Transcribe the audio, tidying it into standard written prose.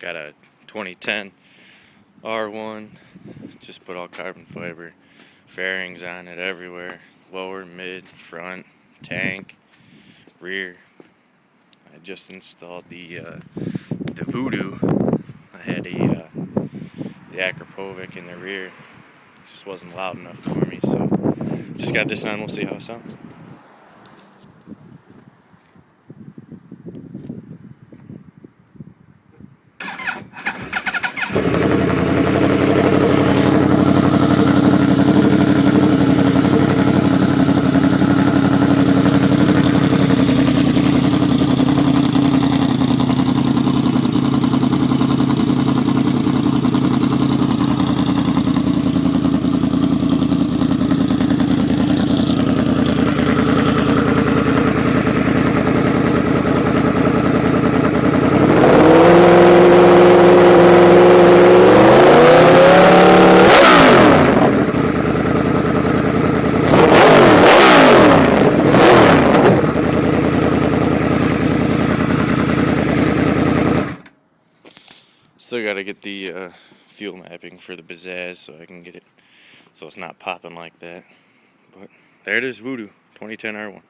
Got a 2010 R1. Just put all carbon fiber fairings on it everywhere. Lower, mid, front, tank, rear. I just installed the Voodoo. I had the Akrapovic in the rear. It just wasn't loud enough for me, so just got this on. We'll see how it sounds. Still got to get the fuel mapping for the Pizzazz so I can get it so it's not popping like that. But there it is, Voodoo 2010 R1.